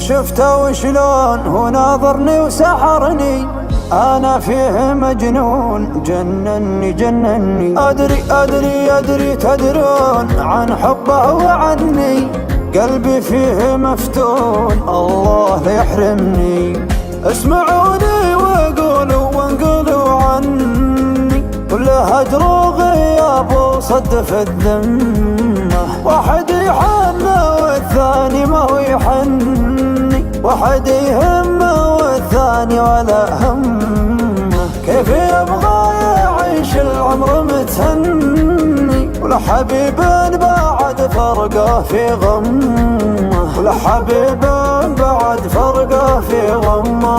شفته وشلون هو ناظرني وسحرني، أنا فيه مجنون جنني جنني. أدري أدري أدري تدرون عن حبه وعني، قلبي فيه مفتون الله لا يحرمني. اسمعوني وقولوا وانقلوا عني، كل هجر وغياب وصد في الذمة. واحد يحنى والثاني ما هو يحني، واحد يهمه والثاني ولا همه. كيف يبغى يعيش العمر متهني، ولا حبيب بعد فرقه في غمه، ولا حبيب بعد فرقه في غمه.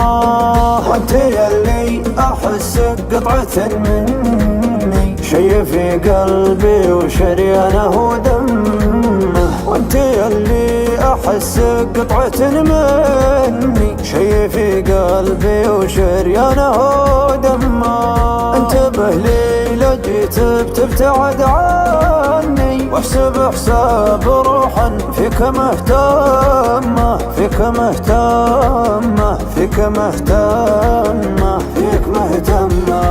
وانت يلي احسك قطعة مني، شي في قلبي وشريانه دمه. وانت يلي احسك قطعة مني، شي في قلبي وشريانه دمه. انتبه لي لو جيت بتبتعد عني، واحسب حساب روحا فيك مهتمة، فيك مهتمة، فيك مهتمة، فيك مهتمة.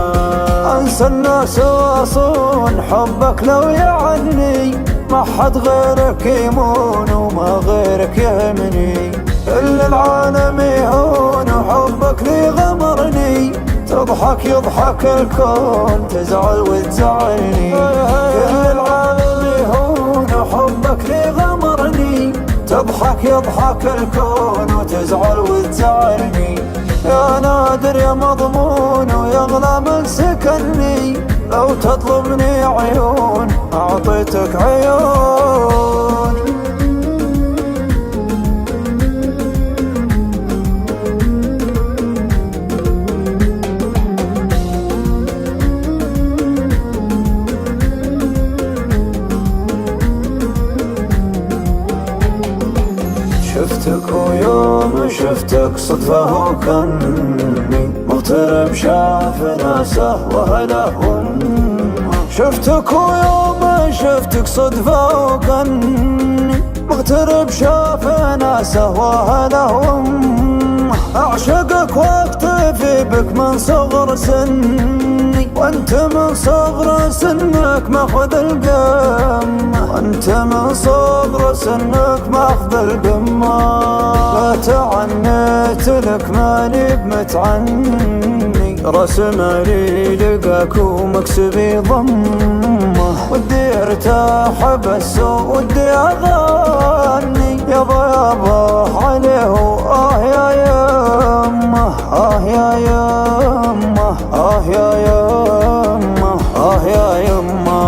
انسى الناس واصون حبك لو يعني، ما حد غيرك يمون وما غيرك يهمني. كل العالم يهون وحبك لي غمرني، تضحك يضحك الكون تزعل وتزعلني. كل العالم يهون وحبك لي غمرني، تضحك يضحك الكون وتزعل وتزعلني. يا نادر يا مضمون ويغلى من سكني، لو تطلبني عيون أعطيتك عيون. شفتك ويوم شفتك صدفة وكني، مغترب شاف ناسه وهلهم. شفتك ويوم شفتك صدفة وكني، مغترب شاف ناسه وهلهم. أعشقك واكتفي بك من صغر سني، وانت من صغر سنك ماخذ القمة، وانت من صغر سنك ماخذ القمة. لا تعنيت لك ماني بمتعني، رسم لي لقاك ومكسبي ضمه. ودي ارتاح بس ودي اغني، يابا يابا عليه يا يمه، يا يمه، يا يمه، يا يمه.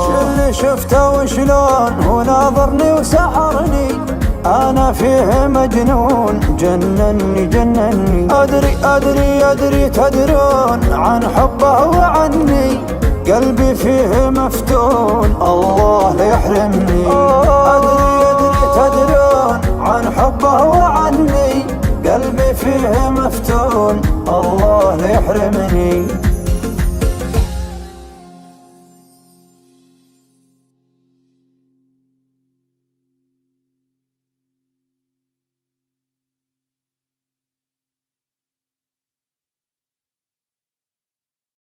شلي شفته وشلون هو ناظرني وسحرني، أنا فيه مجنون جنني جنني. أدري أدري أدري تدرون عن حبه وعني، قلبي فيه مفتون الله لا يحرمني. أدري أدري تدرون عن حبه وعني، قلبي فيه مفتون الله لا يحرمني.